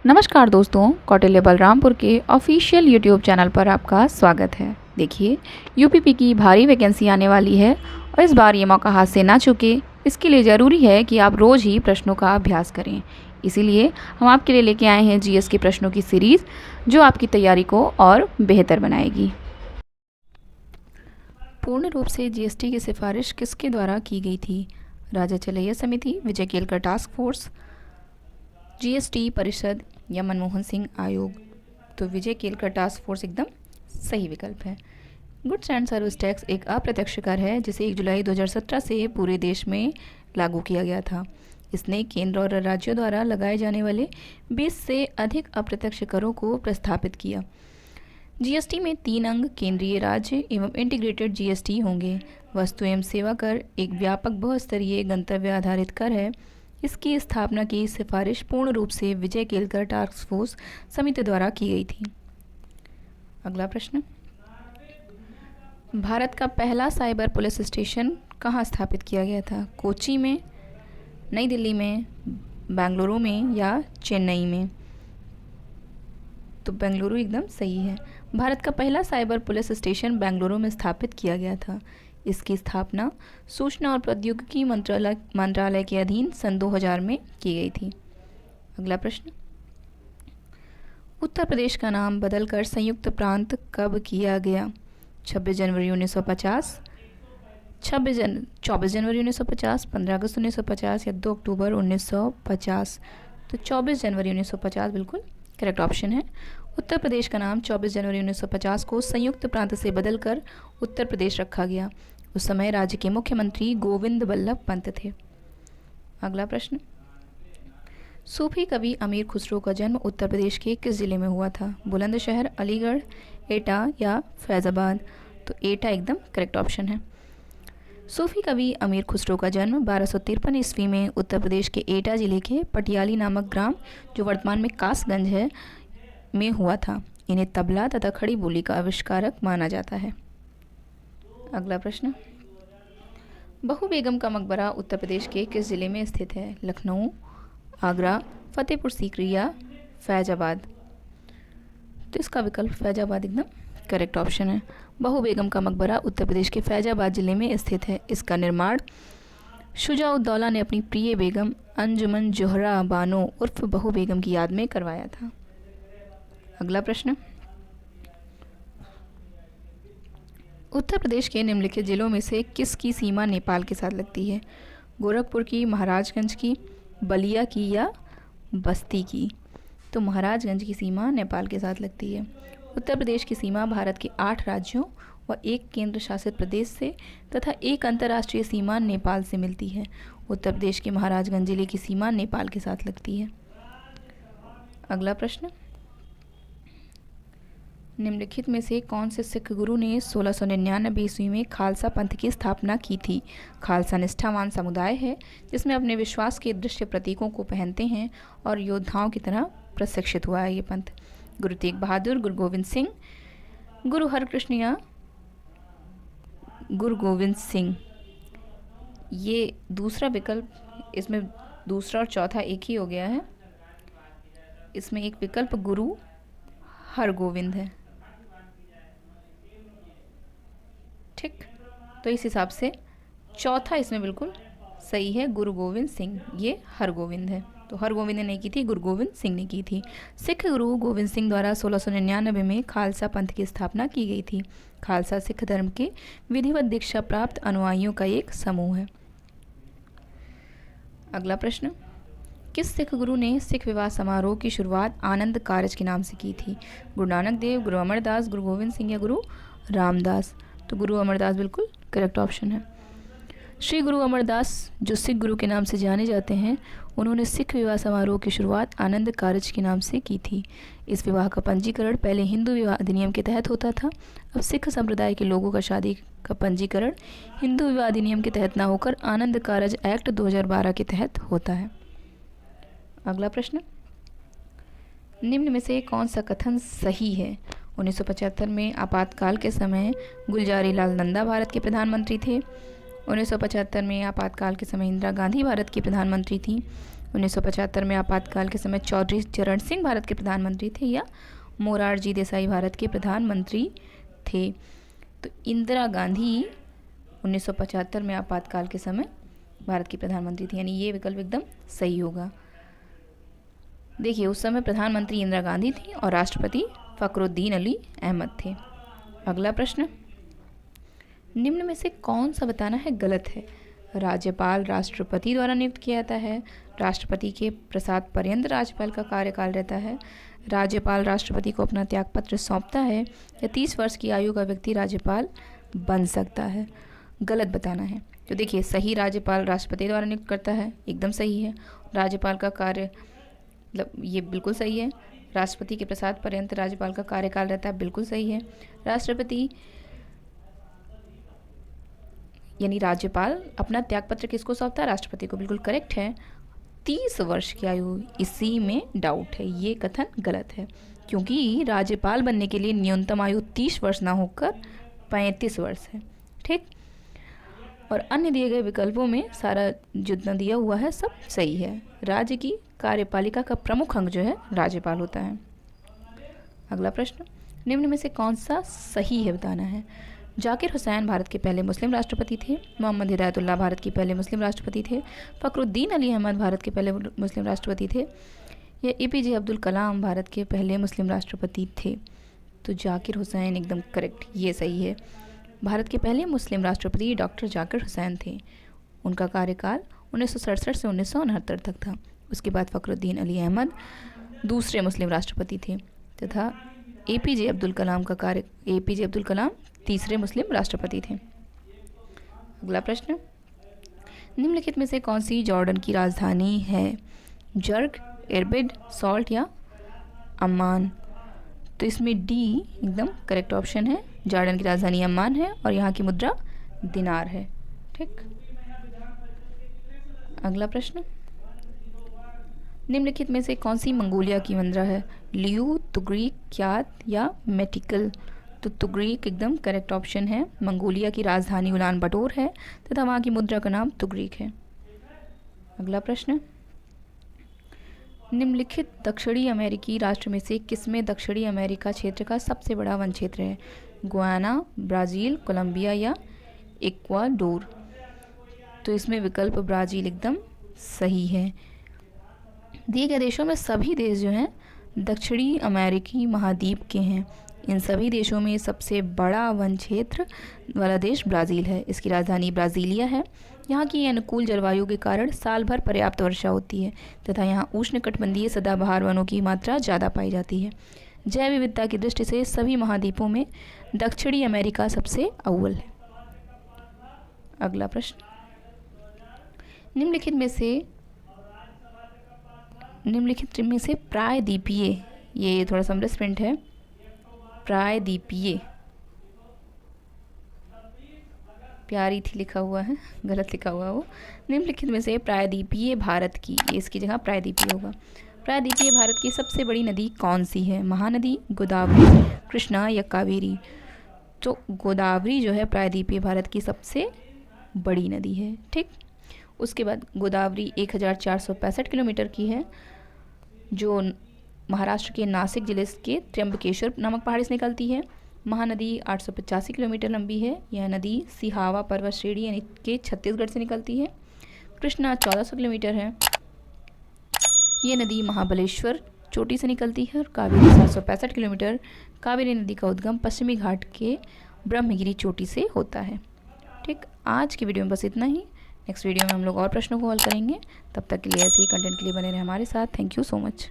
नमस्कार दोस्तों, कौटिल्य बलरामपुर के ऑफिशियल यूट्यूब चैनल पर आपका स्वागत है। देखिए, यूपीपी की भारी वैकेंसी आने वाली है और इस बार ये मौका हाथ से ना चूके, इसके लिए ज़रूरी है कि आप रोज़ ही प्रश्नों का अभ्यास करें। इसीलिए हम आपके लिए लेके आए हैं जीएस के प्रश्नों की सीरीज़, जो आपकी तैयारी को और बेहतर बनाएगी। पूर्ण रूप से जीएसटी की सिफारिश किसके द्वारा की गई थी? राजा चलैया समिति, विजय केलकर टास्क फोर्स, जीएसटी परिषद या मनमोहन सिंह आयोग? तो विजय केलकर टास्क फोर्स एकदम सही विकल्प है। गुड्स एंड सर्विस टैक्स एक अप्रत्यक्ष कर है जिसे 1 जुलाई 2017 से पूरे देश में लागू किया गया था। इसने केंद्र और राज्यों द्वारा लगाए जाने वाले 20 से अधिक अप्रत्यक्ष करों को प्रस्थापित किया। जीएसटी में 3 अंग केंद्रीय, राज्य एवं इंटीग्रेटेड जीएसटी होंगे। वस्तु एवं सेवा कर एक व्यापक बहुस्तरीय गंतव्य आधारित कर है। इसकी स्थापना की सिफारिश पूर्ण रूप से विजय केलकर टास्क फोर्स समिति द्वारा की गई थी। अगला प्रश्न, भारत का पहला साइबर पुलिस स्टेशन कहाँ स्थापित किया गया था? कोच्चि में, नई दिल्ली में, बेंगलुरु में या चेन्नई में? तो बेंगलुरु एकदम सही है। भारत का पहला साइबर पुलिस स्टेशन बेंगलुरु में स्थापित किया गया था। इसकी स्थापना सूचना और प्रौद्योगिकी मंत्रालय के अधीन सन 2000 में की गई थी। अगला प्रश्न, उत्तर प्रदेश का नाम बदलकर संयुक्त प्रांत कब किया गया? 26 जनवरी 1950, 24 जनवरी 1950, 15 अगस्त 1950 या 2 अक्टूबर 1950? तो 24 जनवरी 1950 बिल्कुल करेक्ट ऑप्शन है। उत्तर प्रदेश का नाम 24 जनवरी 1950 को संयुक्त प्रांत से बदलकर उत्तर प्रदेश रखा गया। उस समय राज्य के मुख्यमंत्री गोविंद बल्लभ पंत थे। अगला प्रश्न, सूफी कवि अमीर खुसरो का जन्म उत्तर प्रदेश के किस जिले में हुआ था? बुलंदशहर, अलीगढ़, एटा या फैज़ाबाद? तो एटा एकदम करेक्ट ऑप्शन है। सूफी कवि अमीर खुसरो का जन्म 1253 ईस्वी में उत्तर प्रदेश के एटा जिले के पटियाली नामक ग्राम, जो वर्तमान में कासगंज है, में हुआ था। इन्हें तबला तथा खड़ी बोली का आविष्कारक माना जाता है। अगला प्रश्न, बहू बेगम का मकबरा उत्तर प्रदेश के किस जिले में स्थित है? लखनऊ, आगरा, फतेहपुर सीकरी या फैजाबाद? तो इसका विकल्प फैजाबाद एकदम करेक्ट ऑप्शन है। बहू बेगम का मकबरा उत्तर प्रदेश के फैजाबाद जिले में स्थित है। इसका निर्माण शुजा-उद-दौला ने अपनी प्रिय बेगम अंजुमन जोहरा बानो उर्फ बहू बेगम की याद में करवाया था। अगला प्रश्न, उत्तर प्रदेश के निम्नलिखित जिलों में से किसकी सीमा नेपाल के साथ लगती है? गोरखपुर की, महाराजगंज की, बलिया की या बस्ती की? तो महाराजगंज की सीमा नेपाल के साथ लगती है। उत्तर प्रदेश की सीमा भारत के 8 राज्यों व 1 केंद्र शासित प्रदेश से तथा 1 अंतर्राष्ट्रीय सीमा नेपाल से मिलती है। उत्तर प्रदेश के महाराजगंज जिले की सीमा नेपाल के साथ लगती है। अगला प्रश्न, निम्नलिखित में से कौन से सिख गुरु ने 1699 ईस्वी में खालसा पंथ की स्थापना की थी? खालसा निष्ठावान समुदाय है जिसमें अपने विश्वास के दृश्य प्रतीकों को पहनते हैं और योद्धाओं की तरह प्रशिक्षित हुआ है ये पंथ। गुरु तेग बहादुर, गुरु गोविंद सिंह, गुरु हरकृष्ण या गुरु गोविंद सिंह? ये दूसरा विकल्प, इसमें दूसरा और चौथा एक ही हो गया है। इसमें एक विकल्प गुरु हरगोविंद है। ठीक, तो इस हिसाब से चौथा इसमें बिल्कुल सही है, गुरु गोविंद सिंह। ये हरगोविंद है, तो हरगोविंद ने नहीं की थी, गुरु गोविंद सिंह ने की थी। सिख गुरु गोविंद सिंह द्वारा 1699 में खालसा पंथ की स्थापना की गई थी। खालसा सिख धर्म के विधिवत दीक्षा प्राप्त अनुयायियों का एक समूह है। अगला प्रश्न, किस सिख गुरु ने सिख विवाह समारोह की शुरुआत आनंद कारज के नाम से की थी? गुरु नानक देव, गुरु अमरदास, गुरु गोविंद सिंह या गुरु रामदास? तो गुरु अमरदास बिल्कुल करेक्ट ऑप्शन है। श्री गुरु अमरदास, जो सिख गुरु के नाम से जाने जाते हैं, उन्होंने सिख विवाह समारोह की शुरुआत आनंद कारज के नाम से की थी। इस विवाह का पंजीकरण पहले हिंदू विवाह अधिनियम के तहत होता था। अब सिख संप्रदाय के लोगों का शादी का पंजीकरण हिंदू विवाह अधिनियम के तहत न होकर आनंद कारज एक्ट 2012 के तहत होता है। अगला प्रश्न, निम्न में से कौन सा कथन सही है? 1975 में आपातकाल के समय गुलजारी लाल नंदा भारत के प्रधानमंत्री थे। 1975 में आपातकाल के समय इंदिरा गांधी भारत की प्रधानमंत्री थी। 1975 में आपातकाल के समय चौधरी चरण सिंह भारत के प्रधानमंत्री थे या मोरारजी देसाई भारत के प्रधानमंत्री थे? तो इंदिरा गांधी 1975 में आपातकाल के समय भारत की प्रधानमंत्री थी, यानी ये विकल्प एकदम सही होगा। देखिए, उस समय प्रधानमंत्री इंदिरा गांधी थी और राष्ट्रपति फखरुद्दीन अली अहमद थे। अगला प्रश्न, निम्न में से कौन सा बताना है गलत है? राज्यपाल राष्ट्रपति द्वारा नियुक्त किया जाता है, राष्ट्रपति के प्रसाद पर्यंत राज्यपाल का कार्यकाल रहता है, राज्यपाल राष्ट्रपति को अपना त्यागपत्र सौंपता है, या 30 वर्ष की आयु का व्यक्ति राज्यपाल बन सकता है? गलत बताना है। तो देखिए, सही राज्यपाल राष्ट्रपति द्वारा नियुक्त करता है, एकदम सही है। राज्यपाल का कार्य मतलब ये बिल्कुल सही है। राष्ट्रपति के प्रसाद पर्यंत राज्यपाल का कार्यकाल रहता है, बिल्कुल सही है। राष्ट्रपति यानी राज्यपाल अपना त्यागपत्र किसको सौंपता है? राष्ट्रपति को, बिल्कुल करेक्ट है। 30 वर्ष की आयु, इसी में डाउट है, ये कथन गलत है, क्योंकि राज्यपाल बनने के लिए न्यूनतम आयु 30 वर्ष ना होकर 35 वर्ष है। ठीक, और अन्य दिए गए विकल्पों में सारा जितना दिया हुआ है सब सही है। राज्य की कार्यपालिका का प्रमुख अंग जो है राज्यपाल होता है। अगला प्रश्न, निम्न में से कौन सा सही है बताना है? जाकिर हुसैन भारत के पहले मुस्लिम राष्ट्रपति थे, मोहम्मद हिदायतुल्लाह भारत के पहले मुस्लिम राष्ट्रपति थे, फखरुद्दीन अली अहमद भारत के पहले मुस्लिम राष्ट्रपति थे, या एपीजे अब्दुल कलाम भारत के पहले मुस्लिम राष्ट्रपति थे? तो जाकिर हुसैन एकदम करेक्ट, ये सही है। भारत के पहले मुस्लिम राष्ट्रपति डॉक्टर जाकिर हुसैन थे। उनका कार्यकाल 1967 से 1969 तक था। उसके बाद फखरुद्दीन अली अहमद दूसरे मुस्लिम राष्ट्रपति थे तथा एपीजे अब्दुल कलाम तीसरे मुस्लिम राष्ट्रपति थे। अगला प्रश्न, निम्नलिखित में से कौन सी जॉर्डन की राजधानी है? जर्ग, इरबिड, सॉल्ट या अम्मान? तो इसमें डी एकदम करेक्ट ऑप्शन है। जॉर्डन की राजधानी अम्मान है और यहाँ की मुद्रा दिनार है। ठीक, अगला प्रश्न, निम्नलिखित में से कौन सी मंगोलिया की मुद्रा है? लियू, तुगरीक, क्यात या मेटिकल? तो तुगरीक एकदम करेक्ट ऑप्शन है। मंगोलिया की राजधानी उलान बटोर है तथा वहाँ की मुद्रा का नाम तुगरीक है। अगला प्रश्न, निम्नलिखित दक्षिणी अमेरिकी राष्ट्र में से किसमें दक्षिणी अमेरिका क्षेत्र का सबसे बड़ा वन क्षेत्र है? गुयाना, ब्राज़ील, कोलंबिया या इक्वाडोर? तो इसमें विकल्प ब्राज़ील एकदम सही है। दिए गए देशों में सभी देश जो हैं दक्षिणी अमेरिकी महाद्वीप के हैं। इन सभी देशों में सबसे बड़ा वन क्षेत्र वाला देश ब्राज़ील है। इसकी राजधानी ब्राज़ीलिया है। यहाँ की अनुकूल जलवायु के कारण साल भर पर्याप्त वर्षा होती है तथा यहाँ उष्णकटिबंधीय सदाबहार वनों की मात्रा ज़्यादा पाई जाती है। जैव विविधता की दृष्टि से सभी महाद्वीपों में दक्षिणी अमेरिका सबसे अव्वल है। अगला प्रश्न, निम्नलिखित में से प्रायद्वीपीय, ये थोड़ा सा मिसप्रिंट है, प्रायद्वीपीय प्यारी थी लिखा हुआ है, गलत लिखा हुआ वो। निम्नलिखित में से प्रायद्वीपीय भारत की, ये इसकी जगह प्रायद्वीपीय होगा। प्रायद्वीपीय भारत की सबसे बड़ी नदी कौन सी है? महानदी, गोदावरी, कृष्णा या कावेरी? तो गोदावरी जो है प्रायद्वीपीय भारत की सबसे बड़ी नदी है। ठीक, उसके बाद गोदावरी 1465 किलोमीटर की है, जो महाराष्ट्र के नासिक जिले के त्र्यंबकेश्वर नामक पहाड़ी से निकलती है। महानदी 885 किलोमीटर लंबी है। यह नदी सिहावा पर्वत श्रेणी यानी के छत्तीसगढ़ से निकलती है। कृष्णा 1400 किलोमीटर है। ये नदी महाबलेश्वर चोटी से निकलती है। और कावेरी 765 किलोमीटर। कावेरी नदी का उद्गम पश्चिमी घाट के ब्रह्मगिरी चोटी से होता है। ठीक, आज की वीडियो में बस इतना ही। नेक्स्ट वीडियो में हम लोग और प्रश्नों को हल करेंगे। तब तक के लिए ऐसे ही कंटेंट के लिए बने रहे हमारे साथ। Thank you so much.